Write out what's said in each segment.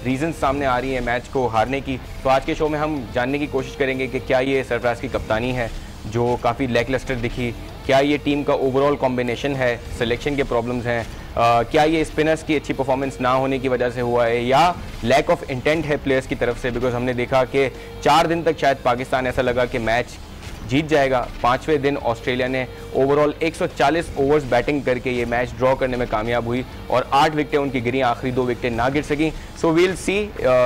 Reason सामने आ रही है मैच को हारने की। तो आज के शो में हम जानने की कोशिश करेंगे कि क्या ये सरफराज की कप्तानी है जो काफ़ी लैकलस्टर दिखी, क्या ये टीम का ओवरऑल कॉम्बिनेशन है, सिलेक्शन के प्रॉब्लम्स हैं, क्या ये स्पिनर्स की अच्छी परफॉर्मेंस ना होने की वजह से हुआ है या लैक ऑफ इंटेंट है प्लेयर्स की तरफ से। बिकॉज हमने देखा कि 4 दिन तक शायद पाकिस्तान ऐसा लगा कि मैच जीत जाएगा, 5वें दिन ऑस्ट्रेलिया ने ओवरऑल 140 ओवर्स बैटिंग करके ये मैच ड्रॉ करने में कामयाब हुई और 8 विकेटें उनकी गिरी, आखिरी 2 विकेटें ना गिर सकी। So we'll see,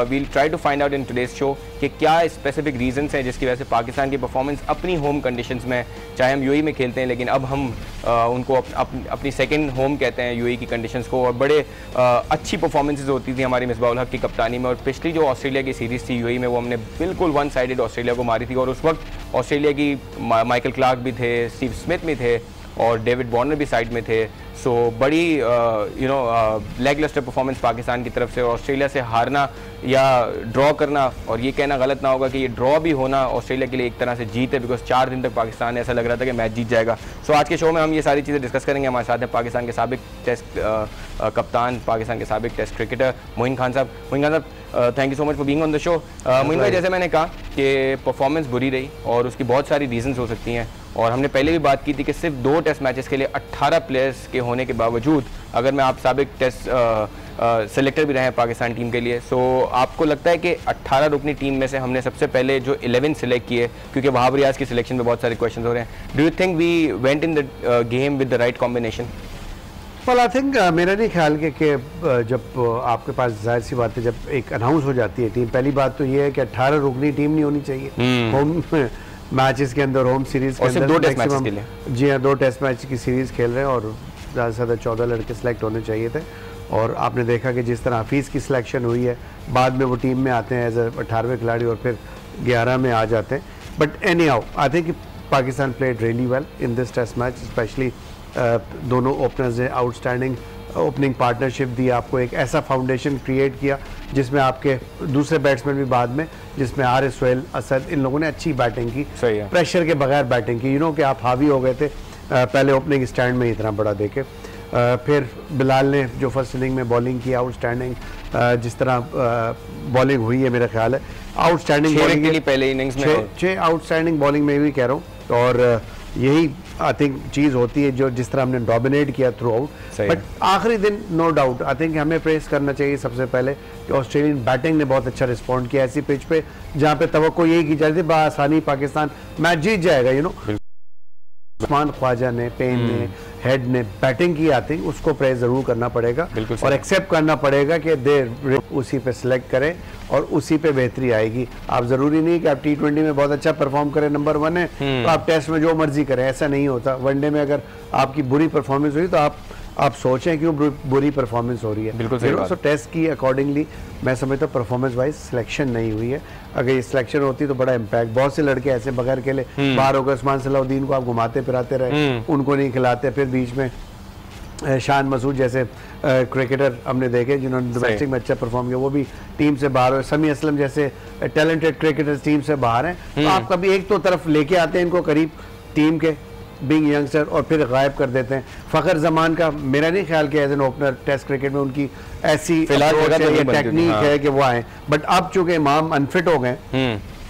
we'll try to find out in today's show कि क्या स्पेसिफिक रीजंस हैं जिसकी वजह से पाकिस्तान की परफॉर्मेंस अपनी होम कंडीशंस में, चाहे हम यूएई में खेलते हैं लेकिन अब हम उनको अपनी सेकंड होम कहते हैं यूएई की कंडीशंस को, और बड़े अच्छी परफॉर्मेंसेज होती थी हमारी मिसबाह उल हक की कप्तानी में। और पिछली जो ऑस्ट्रेलिया की सीरीज़ थी यूएई में वो हमने बिल्कुल वन साइडेड ऑस्ट्रेलिया को मारी थी और उस वक्त ऑस्ट्रेलिया की माइकल क्लार्क भी थे, स्टीव स्मिथ भी थे और डेविड वार्नर भी साइड में थे। सो बड़ी लैकलस्टर परफॉर्मेंस पाकिस्तान की तरफ से, और ऑस्ट्रेलिया से हारना या ड्रॉ करना, और ये कहना गलत ना होगा कि ये ड्रॉ भी होना ऑस्ट्रेलिया के लिए एक तरह से जीत है, बिकॉज 4 दिन तक पाकिस्तान ऐसा लग रहा था कि मैच जीत जाएगा। सो आज के शो में हम ये सारी चीज़ें डिस्कस करेंगे। हमारे साथ हैं पाकिस्तान के साबिक टेस्ट कप्तान, पाकिस्तान के साबिक टेस्ट क्रिकेटर मोइन खान साहब। मोइन खान साहब, thank you so much for being on the show. Moin भाई, जैसे मैंने कहा कि परफॉर्मेंस बुरी रही और उसकी बहुत सारी रीजंस हो सकती हैं, और हमने पहले भी बात की थी कि सिर्फ 2 टेस्ट मैचेस के लिए 18 प्लेयर्स के होने के बावजूद, अगर मैं आप साबिक टेस्ट सेलेक्टर भी रहे हैं पाकिस्तान टीम के लिए, सो आपको लगता है कि 18 रुकनी टीम में से हमने सबसे पहले जो 11 सेलेक्ट किए, क्योंकि वहाब रियाज की सिलेक्शन में बहुत सारे क्वेश्चन हो रहे हैं, do you think we went in the game with the right combination? Well, I think मेरा नहीं ख्याल कि जब आपके पास जाहिर सी बात है, जब एक अनाउंस हो जाती है टीम, पहली बात तो ये है कि 18 रुकनी टीम नहीं होनी चाहिए होम मैचेस के अंदर, होम सीरीज के अंदर। 2 टेस्ट मैचेस के लिए, जी हाँ, 2 टेस्ट मैच की सीरीज़ खेल रहे हैं और ज़्यादा से ज़्यादा 14 लड़के सेलेक्ट होने चाहिए थे। और आपने देखा कि जिस तरह हफीज़ की सिलेक्शन हुई है, बाद में वो टीम में आते हैं एज 18वें खिलाड़ी और फिर 11 में आ जाते हैं। But anyhow, I think Pakistan played really well in this test match, specially दोनों ओपनर्स ने आउटस्टैंडिंग ओपनिंग पार्टनरशिप दी, आपको एक ऐसा फाउंडेशन क्रिएट किया जिसमें आपके दूसरे बैट्समैन भी बाद में, जिसमें आरिफ, सोहेल, असद, इन लोगों ने अच्छी बैटिंग की, प्रेशर के बगैर बैटिंग की। कि आप हावी हो गए थे पहले ओपनिंग स्टैंड में इतना बड़ा देके, फिर बिलाल ने जो फर्स्ट इनिंग में बॉलिंग की आउटस्टैंडिंग, जिस तरह बॉलिंग हुई है, मेरा ख्याल है आउटस्टैंडिंग बॉलिंग के पहले इनिंग्स में 6 आउटस्टैंडिंग बॉलिंग में भी कह रहा हूँ। और यही आई थिंक चीज़ होती है जो जिस तरह हमने डोमिनेट किया थ्रू आउट। बट आखिरी दिन नो डाउट आई थिंक हमें प्रेस करना चाहिए सबसे पहले कि ऑस्ट्रेलियन बैटिंग ने बहुत अच्छा रिस्पॉन्ड किया ऐसी पिच पे जहाँ पे तवक्को यही की जाती थी बआसानी पाकिस्तान मैच जीत जाएगा। उस्मान ख्वाजा ने, पेन ने, हेड ने बैटिंग की, आती उसको प्रेस जरूर करना पड़ेगा और एक्सेप्ट करना पड़ेगा कि दे उसी पे सिलेक्ट करें और उसी पे बेहतरी आएगी। आप जरूरी नहीं कि आप T20 में बहुत अच्छा परफॉर्म करें, नंबर 1 है तो आप टेस्ट में जो मर्जी करें, ऐसा नहीं होता। वनडे में अगर आपकी बुरी परफॉर्मेंस हुई तो आप सोचें क्यों बुरी परफॉर्मेंस हो रही है। बिल्कुल सही बात। तो टेस्ट की अकॉर्डिंगली मैं समझता हूँ परफॉर्मेंस वाइज सिलेक्शन नहीं हुई है। अगर ये सिलेक्शन होती तो बड़ा इम्पैक्ट, बहुत से लड़के ऐसे बगैर खेले बाहर हो गए। उस्मान सलाउद्दीन को आप घुमाते फिराते रहे, उनको नहीं खिलाते। फिर बीच में शान मसूद जैसे क्रिकेटर हमने देखे जिन्होंने डोमेस्टिक में अच्छा परफॉर्म किया, वो भी टीम से बाहर हुए। समी असलम जैसे टैलेंटेड क्रिकेटर टीम से बाहर हैं। तो आप कभी एक तो तरफ लेके आते हैं इनको करीब टीम के बीइंग यंगस्टर और फिर गायब कर देते हैं। फ़खर जमान का मेरा नहीं ख्याल कि as an opener test cricket में उनकी ऐसी टेक्निक है कि वो आए। बट अब चूंकि इमाम अनफिट हो गए,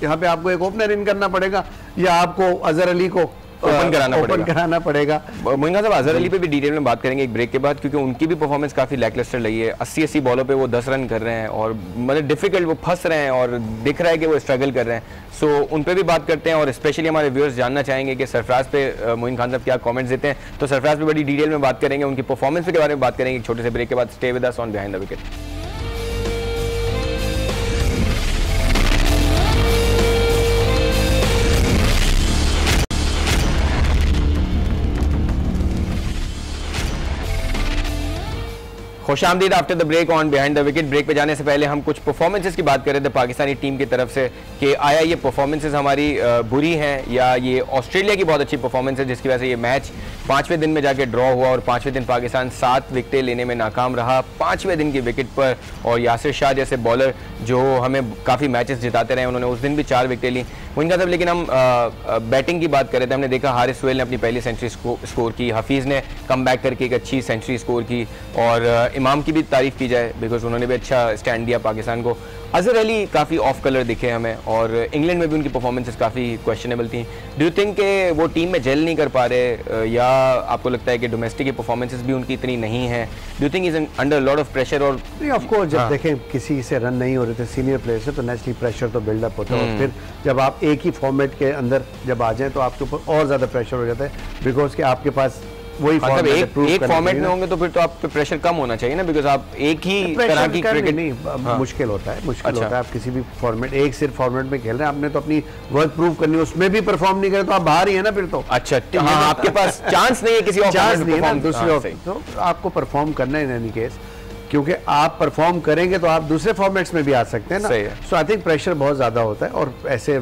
यहाँ पे आपको एक ओपनर इन करना पड़ेगा या आपको अजहर अली को ओपन कराना पड़ेगा। मोइन खान साहब, अजहर अली पे भी डिटेल में बात करेंगे एक ब्रेक के बाद, क्योंकि उनकी भी परफॉर्मेंस काफी लैकलस्टर रही है। 80 बॉलों पे वो 10 रन कर रहे हैं और मतलब डिफिकल्ट, वो फंस रहे हैं और दिख रहा है कि वो स्ट्रगल कर रहे हैं। सो उन पे भी बात करते हैं और स्पेशली हमारे व्यूअर्स जानना चाहेंगे कि सरफराज पे मोइन खान साहब क्या कमेंट्स देते हैं। तो सरफराज पे बड़ी डिटेल में बात करेंगे, उनकी परफॉर्मेंस के बारे में बात करेंगे एक छोटे से ब्रेक के बाद। Stay with us on Behind the Wicket. खुशामदीद after the break on Behind the Wicket. Break पे जाने से पहले हम कुछ परफॉर्मेंसेस की बात कर रहे थे पाकिस्तानी टीम की तरफ से कि आया ये परफॉर्मेंसेस हमारी बुरी हैं या ये ऑस्ट्रेलिया की बहुत अच्छी परफॉर्मेंस है जिसकी वजह से ये मैच 5वें दिन में जाके ड्रॉ हुआ और 5वें दिन पाकिस्तान 7 विकेटें लेने में नाकाम रहा 5वें दिन की विकेट पर। और यासिर शाह जैसे बॉलर जो हमें काफ़ी मैचेस जिताते रहे, उन्होंने उस दिन भी 4 विकेटें ली उनका सब। लेकिन हम बैटिंग की बात कर रहे थे, हमने देखा हारिस सोहेल ने अपनी पहली सेंचुरी स्कोर की, हफीज़ ने कम बैक करके एक अच्छी सेंचुरी स्कोर की, और इमाम की भी तारीफ़ की जाए बिकॉज उन्होंने भी अच्छा स्टैंड दिया पाकिस्तान को। अजहर अली काफ़ी ऑफ कलर दिखे हमें, और इंग्लैंड में भी उनकी परफॉर्मेंसेस काफ़ी क्वेश्चनेबल थी। डू यू थिंक कि वो टीम में जेल नहीं कर पा रहे, या आपको लगता है कि डोमेस्टिक की परफॉर्मेंसेस भी उनकी इतनी नहीं है? Do you think is under lot of pressure? और ऑफ कोर्स जब देखें किसी से रन नहीं हो रहे थे सीनियर प्लेयर से, तो नेचुरली प्रेशर तो बिल्डअप होता है, और फिर जब आप एक ही फॉर्मेट के अंदर जब आ जाएं तो आपके ऊपर और ज़्यादा प्रेशर हो जाता है, बिकॉज कि आपके पास वही मतलब एक फॉर्मेट में होंगे तो फिर तो आप पे प्रेशर कम होना चाहिए ना, बिकॉज आप एक ही तरह की क्रिकेट नहीं मुश्किल होता है, होता है। आप किसी भी फॉर्मेट एक सिर्फ फॉर्मेट में खेल रहे हैं, आपने तो अपनी वर्थ प्रूव करनी है, उसमें भी परफॉर्म नहीं करे तो आप बाहर ही है ना फिर तो। अच्छा हाँ, आपके पास चांस नहीं है किसी और चांस नहीं है ना दूसरे, तो आपको परफॉर्म करना है इन एनी केस, क्योंकि आप परफॉर्म करेंगे तो आप दूसरे फॉर्मेट्स में भी आ सकते हैं ना। सो आई थिंक प्रेशर बहुत ज़्यादा होता है, और ऐसे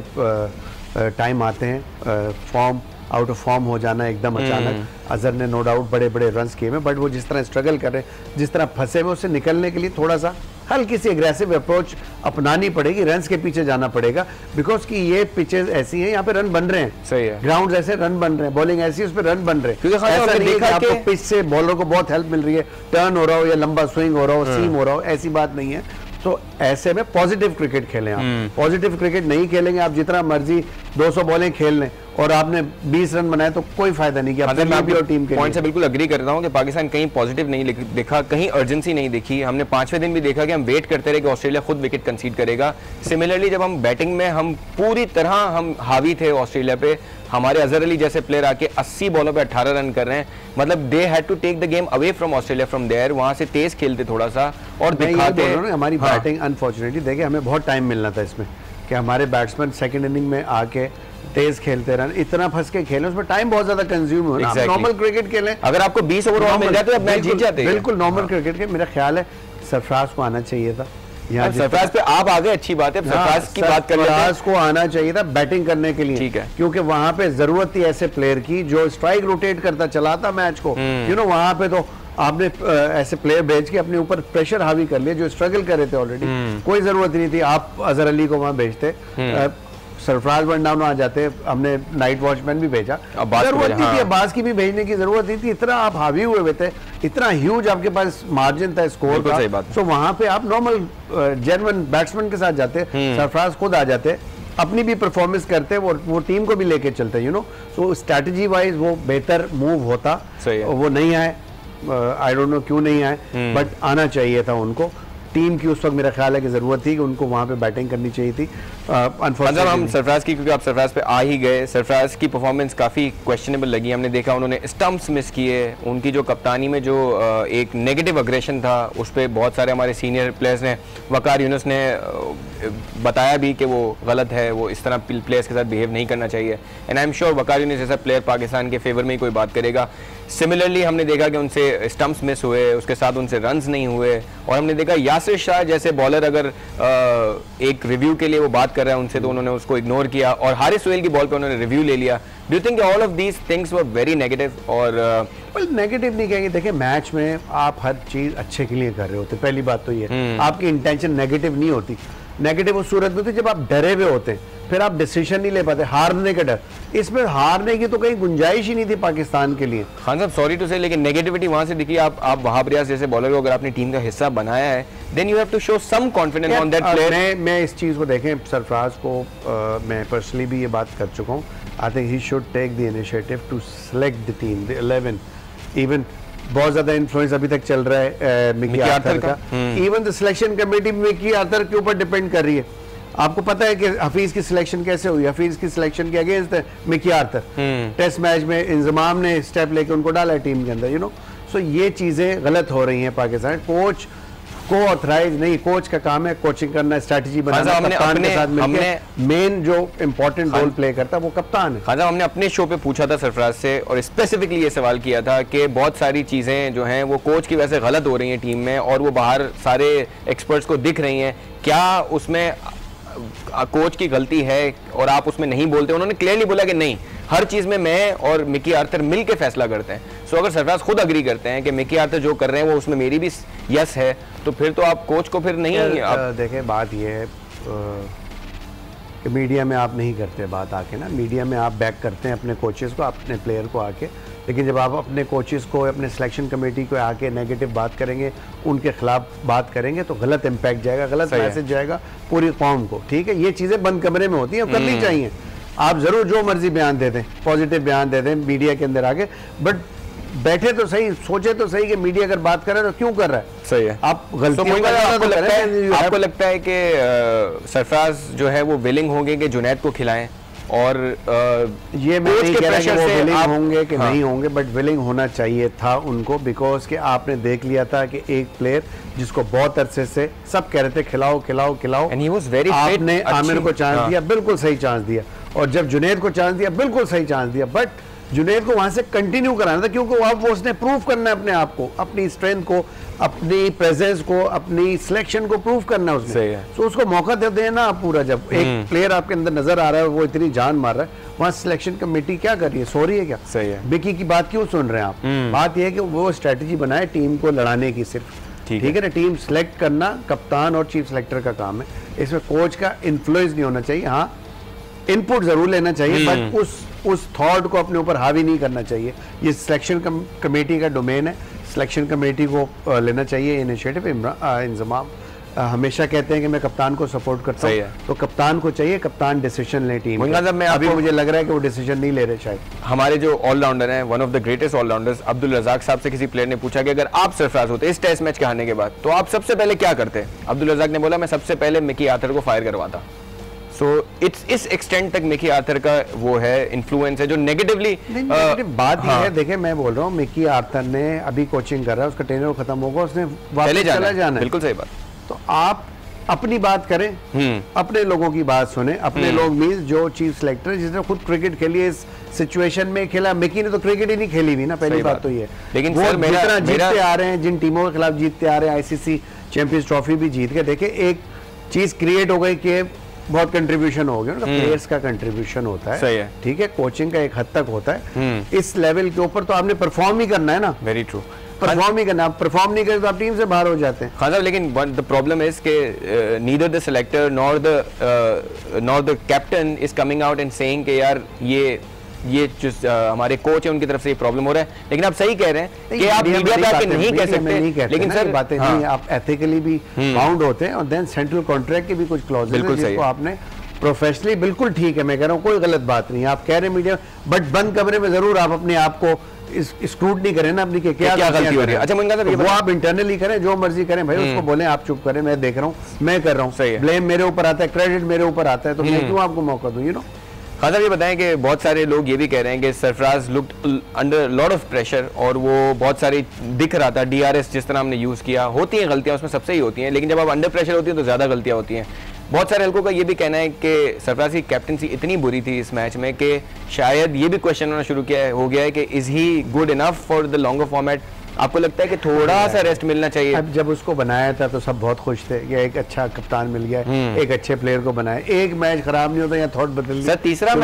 टाइम आते हैं फॉर्म आउट ऑफ फॉर्म हो जाना एकदम अचानक। अजहर ने नो डाउट बड़े बड़े रन्स किए हैं, बट वो जिस तरह स्ट्रगल कर रहे हैं, जिस तरह फंसे हुए, उससे निकलने के लिए थोड़ा सा हल्की सी एग्रेसिव अप्रोच अपनानी पड़ेगी, रन्स के पीछे जाना पड़ेगा, बिकॉज कि ये पिचेस ऐसी हैं, यहाँ पे रन बन रहे हैं। सही है, ग्राउंड ऐसे रन बन रहे हैं, बॉलिंग ऐसी उस पर रन बन रहे हैं। ऐसा नहीं है कि आपको पिच से बॉलर को बहुत हेल्प मिल रही है, टर्न हो रहा हो या लंबा स्विंग हो रहा हो, सीम हो रहा हो, ऐसी बात नहीं है। तो ऐसे में पॉजिटिव क्रिकेट खेलें आप। पॉजिटिव क्रिकेट नहीं खेलेंगे आप, जितना मर्जी 200 बॉलें खेल लें और आपने 20 रन बनाए तो कोई फायदा नहीं किया। और टीम के पॉइंट से बिल्कुल अग्री करता हूं कि पाकिस्तान कहीं पॉजिटिव नहीं दिखा, कहीं अर्जेंसी नहीं दिखी। हमने 5वें दिन भी देखा कि हम वेट करते रहे कि ऑस्ट्रेलिया खुद विकेट कंसीड करेगा। सिमिलरली जब हम बैटिंग में हम पूरी तरह हम हावी थे ऑस्ट्रेलिया पे, हमारे अजहर अली जैसे प्लेयर आके 80 बॉलों पे 18 रन कर रहे हैं, मतलब they had to take the game away from Australia from there, वहां से तेज खेलते थोड़ा सा और दिखाते। हमारी बैटिंग अनफॉर्चुनेटली देखिए हमें बहुत टाइम मिलना था इसमें, कि हमारे बैट्समैन सेकंड इनिंग में आके तेज खेलते रन, इतना फंस के खेलें, उसमें टाइम बहुत ज्यादा कंज्यूम हो। नॉर्मल क्रिकेट खेलें, अगर आपको 20 ओवर मिल जाते तो आप मैच जीत जाते। बिल्कुल नॉर्मल क्रिकेट के मेरा ख्याल है सरफराज को आना चाहिए था। सरफराज पे आप आगे अच्छी बात है, सरफराज की बात कर लेते हैं। सरफराज को आना चाहिए था बैटिंग करने के लिए, ठीक है, क्योंकि वहां पे जरूरत थी ऐसे प्लेयर की जो स्ट्राइक रोटेट करता चलाता मैच को। यू नो वहां पे तो आपने ऐसे प्लेयर भेज के अपने ऊपर प्रेशर हावी कर लिया जो स्ट्रगल कर रहे थे ऑलरेडी। कोई जरूरत नहीं थी आप अजहर अली को वहां भेजते, सरफराज वन डाउन आ जाते, हमने नाइट वॉचमैन भी भेजा, जरूरत नहीं थी अब्बास की भी भेजने की जरूरत नहीं थी। इतना आप हावी हुए हुए थे, इतना ह्यूज आपके पास मार्जिन था स्कोर का, तो वहां पे आप नॉर्मल जेन्युइन बैट्समैन के साथ जाते, सरफराज खुद आ जाते, अपनी भी परफॉर्मेंस करते, वो टीम को भी लेके चलते, you know. So strategy wise वो बेहतर मूव होता, वो नहीं आए, आई डोंट नो क्यों नहीं आए, बट आना चाहिए था उनको। टीम की उस वक्त मेरा ख्याल है कि जरूरत थी कि उनको वहां पे बैटिंग करनी चाहिए थी। मतलब हम सरफराज की, क्योंकि आप सरफराज पे आ ही गए, सरफराज की परफॉर्मेंस काफ़ी क्वेश्चनेबल लगी। हमने देखा उन्होंने स्टंप्स मिस किए, उनकी जो कप्तानी में जो एक नेगेटिव अग्रेशन था उस पर बहुत सारे हमारे सीनियर प्लेयर्स ने, वकार यूनुस ने बताया भी कि वो गलत है, वो इस तरह प्लेयर्स के साथ बिहेव नहीं करना चाहिए। एंड आई एम श्योर वकार यूनुस जैसा प्लेयर पाकिस्तान के फेवर में ही कोई बात करेगा। सिमिलरली हमने देखा कि उनसे स्टंप्स मिस हुए, उसके साथ उनसे रन्स नहीं हुए, और हमने देखा यासिर शाह जैसे बॉलर अगर एक रिव्यू के लिए वो बात कर रहे हैं उनसे तो उन्होंने उसको इग्नोर किया, और हारिस सोहेल की बॉल पे उन्होंने रिव्यू ले लिया। Do you think all of these things were very negative? और नेगेटिव नहीं कहेंगे, देखिए मैच में आप हर चीज अच्छे के लिए कर रहे होते, पहली बात तो ये आपकी इंटेंशन नेगेटिव नहीं होती। नेगेटिव उस सूरत में होती जब आप डरे हुए होते, फिर आप डिसीजन नहीं ले पाते, हारने का डर। इसमें हारने की तो कहीं गुंजाइश ही नहीं थी पाकिस्तान के लिए। खान साहब सॉरी टू से, लेकिन नेगेटिविटी वहां से दिखी। आप वहाब रियाज जैसे बॉलर को अगर आपने टीम का हिस्सा बनाया है, then you have to show some confidence on that player. मैं इस चीज को देखें, सरफराज को मैं पर्सनली भी ये बात कर चुका हूँ। I think he should take the initiative to select the team, the 11। Even बहुत ज्यादा इन्फ्लुएंस अभी तक चल रहा है मिकी आर्थर का। Even the selection committee Mickey Arthur के ऊपर डिपेंड कर रही है। आपको पता है कि हफीज की सिलेक्शन कैसे हुई? हफीज की सिलेक्शन के अगेंस्ट है मिकी आर्थर। टेस्ट मैच में इंजमाम ने स्टेप लेके उनको डाला टीम के अंदर, यू नो। सो ये चीजें गलत हो रही हैं पाकिस्तान। कोच को ऑथराइज नहीं, कोच का काम है कोचिंग करना, स्ट्रेटजी बनाना, कप्तान के साथ मिलकर मेन जो इंपॉर्टेंट रोल प्ले करता है वो कप्तान है। खान साहब हमने अपने शो पे पूछा था सरफराज से, और स्पेसिफिकली ये सवाल किया था कि बहुत सारी चीज़ें जो हैं वो कोच की वजह से गलत हो रही हैं टीम में, और वो बाहर सारे एक्सपर्ट्स को दिख रही हैं, क्या उसमें कोच की गलती है और आप उसमें नहीं बोलते? उन्होंने क्लियरली बोला कि नहीं, हर चीज़ में मैं और मिकी आर्थर मिल के फैसला करते हैं। सो अगर सरफराज खुद अग्री करते हैं कि मिकी आर्थर जो कर रहे हैं वो उसमें मेरी भी यस है, तो फिर तो आप कोच को फिर नहीं देखें, बात ये है कि मीडिया में आप नहीं करते बात आके ना, मीडिया में आप बैक करते हैं अपने कोचेस को, अपने प्लेयर को आके, लेकिन जब आप अपने कोचेस को, अपने सिलेक्शन कमेटी को आके नेगेटिव बात करेंगे, उनके खिलाफ बात करेंगे, तो गलत इम्पैक्ट जाएगा, गलत मैसेज जाएगा पूरी कौम को। ठीक है, ये चीज़ें बंद कमरे में होती हैं, करनी चाहिए। आप ज़रूर जो मर्जी बयान दे दें, पॉजिटिव बयान दे दें मीडिया के अंदर आके, बट बैठे तो सही, सोचे तो सही कि मीडिया अगर बात कर रहा है तो क्यों कर रहा है। सही है, आप गलतियों का आपको लगता है कि सरफराज जो है वो विलिंग होंगे कि जुनैद को खिलाएं, और ये मैं नहीं कह रहा कि वो विलिंग होंगे कि नहीं होंगे, बट विलिंग होना चाहिए था उनको, बिकॉज कि आपने देख लिया था कि एक प्लेयर जिसको बहुत अरसे से सब कह रहे थे खिलाओ खिलाओ खिलाओ, आपने आमिर को चांस दिया, बिल्कुल सही चांस दिया, और जब जुनैद को चांस दिया बिल्कुल सही चांस दिया, बट जुनैद को वहां से कंटिन्यू कराना था, क्योंकि वो उसने प्रूव करना है अपने आप को, अपनी स्ट्रेंथ को, अपनी प्रेजेंस को, अपनी सिलेक्शन को प्रूव करना है उसने। तो उसको मौका दे देना आप पूरा। जब एक प्लेयर आपके अंदर नजर आ रहा है, वो इतनी जान मार रहा है, वहाँ सिलेक्शन कमेटी क्या कर रही है, सो रही है क्या? सही है। बिकी की बात क्यों सुन रहे हैं आप? बात यह है कि वो स्ट्रेटेजी बनाए टीम को लड़ाने की सिर्फ, ठीक है ना। टीम सेलेक्ट करना कप्तान और चीफ सेलेक्टर का काम है, इसमें कोच का इन्फ्लुएंस नहीं होना चाहिए। हाँ, इनपुट जरूर लेना चाहिए, बट उस थॉट को अपने ऊपर हावी नहीं करना चाहिए। ये सिलेक्शन कमेटी का डोमेन है, सिलेक्शन कमेटी को लेना चाहिए इनिशिएटिव। इंजमाम हमेशा कहते हैं कि मैं कप्तान को सपोर्ट करता हूँ, तो कप्तान को चाहिए, कप्तान डिसीजन ले टीम में। अभी मुझे लग रहा है कि वो डिसीजन नहीं ले रहे शायद। हमारे जो ऑलराउंडर हैं, one of the greatest allrounders Abdul Razzaq साहब से किसी प्लेयर ने पूछा कि अगर आप सरफराज होते इस टेस्ट मैच के हारने के बाद, तो आप सबसे पहले क्या करते? अब्दुल रज़ाक ने बोला, मैं सबसे पहले मिकी आर्थर को फायर करवाता। सो इस एक्सटेंट तक मिकी आर्थर का वो है इन्फ्लुएंस है जो नेगेटिवली बात ये है। देखें, मैं बोल रहा हूँ मिकी आर्थर ने अभी कोचिंग कर रहा है, उसका टेन्योर खत्म होगा, उसने वापस चला जाना है। बिल्कुल सही बात। तो आप अपनी बात करें, अपने लोगों की बात सुने। अपने लोग मींस जो चीफ सिलेक्टर, जिसने खुद क्रिकेट खेली है, इस सिचुएशन में खेला। मिकी ने तो क्रिकेट ही नहीं खेली हुई ना, पहली बात तो ये। लेकिन वो जितना जीतते आ रहे हैं, जिन टीमों के खिलाफ जीतते आ रहे हैं, आईसीसी चैंपियंस ट्रॉफी भी जीत के, देखे एक चीज क्रिएट हो गई कि बहुत कंट्रीब्यूशन हो गया, प्लेयर्स का कंट्रीब्यूशन होता है, ठीक है, कोचिंग का एक हद तक होता है। इस लेवल के ऊपर तो आपने परफॉर्म ही करना है ना। वेरी ट्रू, परफॉर्म ही करना। परफॉर्म नहीं करे तो आप टीम से बाहर हो जाते हैं। हाँ साहब, लेकिन द प्रॉब्लम इज के neither the selector nor the captain is coming out and saying कि यार ये जो हमारे कोच है उनकी तरफ से ये प्रॉब्लम हो रहा है। लेकिन आप सही कह रहे हैं कि आप मीडिया पे आके नहीं कह सकते, लेकिन सर बातें नहीं, आप एथिकली भी बाउंड होते हैं, और देन सेंट्रल कॉन्ट्रैक्ट के भी कुछ क्लॉजेस हैं जिसको आपने प्रोफेशनली, बिल्कुल ठीक है, मैं कह रहा हूँ कोई गलत बात नहीं। आप कह रहे हैं मीडिया, बट बंद कमरे में जरूर आप अपने आप को स्क्रूटनी करें ना अपनी, क्या गलती हो रही है। अच्छा मुंगा साहब, वो आप इंटरनली करें, जो मर्जी करें भाई, उसको बोलें आप चुप करें, मैं देख रहा हूँ, मैं कर रहा हूँ, ब्लेम मेरे ऊपर आता है, क्रेडिट मेरे ऊपर आता है, तो मैं क्यों आपको मौका दूं, यू नो। हाँ साहब, ये बताएं कि बहुत सारे लोग ये भी कह रहे हैं कि Sarfaraz looked under lot of pressure, और वो बहुत सारी दिख रहा था, DRS जिस तरह हमने यूज़ किया, होती हैं गलतियाँ, उसमें सबसे ही होती हैं, लेकिन जब आप अंडर प्रेशर होती हैं तो ज़्यादा गलतियाँ होती हैं। बहुत सारे हल्कों का ये भी कहना है कि सरफराज की कैप्टनसी इतनी बुरी थी इस मैच में कि शायद ये भी क्वेश्चन होना शुरू हो गया है कि is he good enough for the longer format. आपको लगता है कि थोड़ा सा रेस्ट मिलना चाहिए? अब जब उसको बनाया था तो सब बहुत खुश थे कि एक अच्छा कप्तान मिल गया, एक अच्छे प्लेयर को बनाया, एक मैच खराब नहीं होता या थॉट बदल सर, तीसरा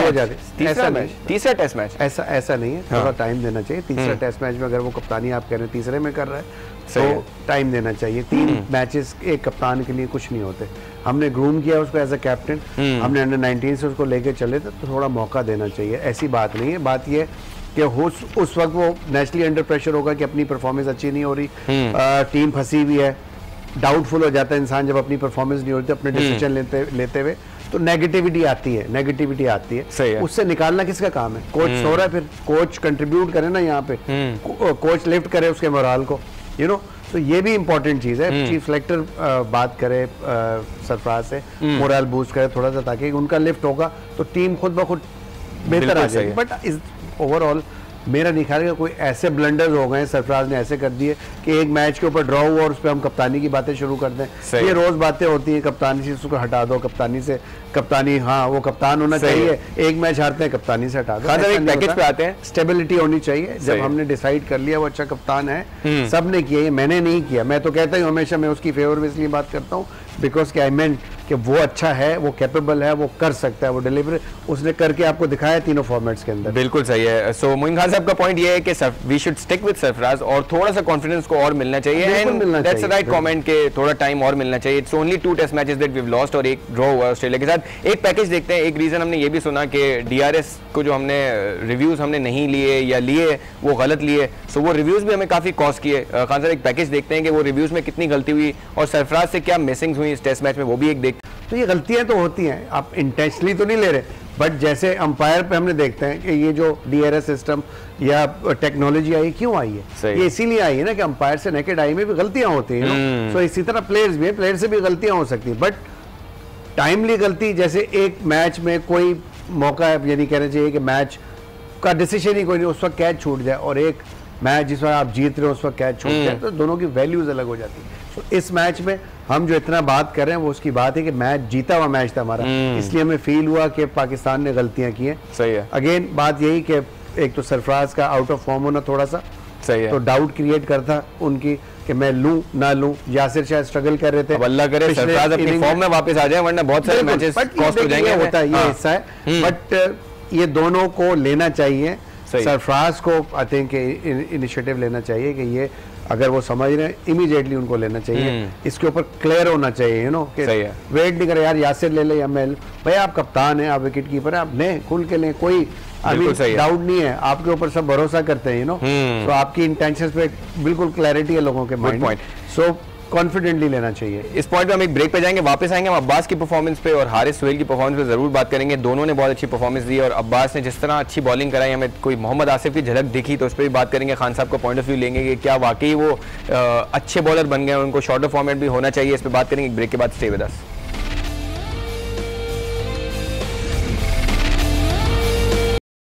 टेस्ट मैच ऐसा नहीं है, थोड़ा टाइम देना चाहिए। तीसरा टेस्ट मैच में अगर वो कप्तानी आप कह रहे हैं तीसरे में कर रहा है तो टाइम देना चाहिए। 3 मैचेस एक कप्तान के लिए कुछ नहीं होते। हमने ग्रूम किया उसको एज अ कैप्टन, हमने अंडर 19 से उसको लेके चले थे, तो थोड़ा मौका देना चाहिए। ऐसी बात नहीं है, बात ये कि उस वक्त वो नेचुरली अंडर प्रेशर होगा कि अपनी परफॉर्मेंस अच्छी नहीं हो रही, टीम फंसी हुई है, डाउटफुल हो जाता है इंसान जब अपनी परफॉर्मेंस नहीं होती, अपने डिसीजन लेते हुए, तो नेगेटिविटी आती है। उससे निकालना किसका काम है? कोच सो रहा है, फिर कोच कंट्रीब्यूट करे ना, यहाँ पे कोच लिफ्ट करे उसके मोराल को, यू नो। तो ये भी इंपॉर्टेंट चीज है। चीफ सेलेक्टर बात करे सरफराज से, मोरल बूस्ट करे थोड़ा सा, ताकि उनका लिफ्ट होगा तो टीम खुद ब खुद बेहतर आ जाएगी। बट ओवरऑल मेरा नहीं ख्याल कोई ऐसे ब्लंडर्स हो गए सरफराज ने ऐसे कर दिए कि एक मैच के ऊपर ड्रॉ हुआ और उस पर हम कप्तानी की बातें शुरू कर दें। ये रोज बातें होती हैं, कप्तानी से उसको हटा दो, कप्तानी हाँ वो कप्तान होना चाहिए, एक मैच हारते हैं कप्तानी से हटा दो। एक पैकेज पे आते हैं, स्टेबिलिटी होनी चाहिए। जब हमने डिसाइड कर लिया वो अच्छा कप्तान है, सब ने किया, ये मैंने नहीं किया। मैं तो कहता हूँ हमेशा, मैं उसकी फेवर में इसलिए बात करता हूँ बिकॉज आई मेंट कि वो अच्छा है, वो कैपेबल है, वो कर सकता है, वो डिलीवरी उसने करके आपको दिखाया तीनों फॉर्मेट्स के अंदर। बिल्कुल सही है। सो मोइन खान साहब का पॉइंट ये है कि we should stick with Sarfaraz और थोड़ा सा कॉन्फिडेंस को और मिलना चाहिए, and that's the right comment के थोड़ा टाइम और मिलना चाहिए। It's only 2 test matches that we have lost और एक ड्रॉ हुआ ऑस्ट्रेलिया के साथ। एक पैकेज देखते हैं। एक रीजन हमने ये भी सुना कि डीआरएस को जो हमने रिव्यूज हमने नहीं लिए या लिए वो गलत लिए, सो वो रिव्यूज भी हमें काफी कॉस्ट किए। खान साहब एक पैकेज देखते हैं कि वो रिव्यूज में कितनी गलती हुई और सरफराज से क्या मिसिंग्स हुई इस टेस्ट मैच में, वो भी एक देख। तो ये गलतियां तो होती हैं, आप इंटेंशनली तो नहीं ले रहे, बट जैसे अंपायर पे हमने देखते हैं कि ये जो डीआरएस सिस्टम या टेक्नोलॉजी आई क्यों आई है, ये इसीलिए आई है ना कि अंपायर से नेकेड आई में भी गलतियां होती हैं। सो इसी तरह प्लेयर्स भी हैं, प्लेयर से भी गलतियां हो सकती हैं, बट टाइमली गलती, जैसे एक मैच में कोई मौका यानी कहना चाहिए कि मैच का डिसीजन ही कोई नहीं, उस वक्त कैच छूट जाए, और एक मैच जिस वक्त आप जीत रहे हो उस वक्त कैच छूट जाए, तो दोनों की वैल्यूज अलग हो जाती है। तो इस मैच में हम जो इतना बात कर रहे हैं वो उसकी बात है कि मैच जीता हुआ मैच था हमारा, इसलिए हमें फील हुआ कि पाकिस्तान ने गलतियां की हैं। सही है। अगेन बात यही कि एक तो सरफराज का आउट ऑफ फॉर्म होना थोड़ा सा सही है, तो डाउट क्रिएट करता उनकी कि मैं लूं ना लूं। यासिर शायद स्ट्रगल कर रहे थे, अब अल्लाह करे सरफराज अपनी फॉर्म में वापस आ जाए, वरना बहुत सारे मैचेस कॉस्ट हो जाएंगे। होता है, ये हिस्सा है, बट ये दोनों को लेना चाहिए। सरफराज को आई थिंक इनिशिएटिव लेना चाहिए कि ये अगर वो समझ रहे हैं इमीडिएटली उनको लेना चाहिए, इसके ऊपर क्लियर होना चाहिए, यू नो, कि वेट नहीं करे यार यासिर ले ले या मैं, भाई आप कप्तान हैं, आप विकेट कीपर हैं, आप लें, खुल के लें, कोई अभी डाउट नहीं है, आपके ऊपर सब भरोसा करते हैं, यू नो। तो आपकी इंटेंशंस पे बिल्कुल क्लैरिटी है लोगों के माइंड में, सो कॉन्फिडेंटली लेना चाहिए। इस पॉइंट पे हम एक ब्रेक पे जाएंगे, वापस आएंगे, हम अब्बास की परफॉर्मेंस पे और हारिस सुहेल की परफॉर्मेंस पे जरूर बात करेंगे। दोनों ने बहुत अच्छी परफॉर्मेंस दी और अब्बास ने जिस तरह अच्छी बॉलिंग कराई, हमें कोई मोहम्मद आसिफ की झलक दिखी, तो उस पर भी बात करेंगे। खान साहब का पॉइंट ऑफ व्यू लेंगे कि क्या वाकई वो अच्छे बॉलर बन गए, उनको शॉर्टर फॉर्मेट भी होना चाहिए, इस पर बात करेंगे एक ब्रेक के बाद। Stay with us.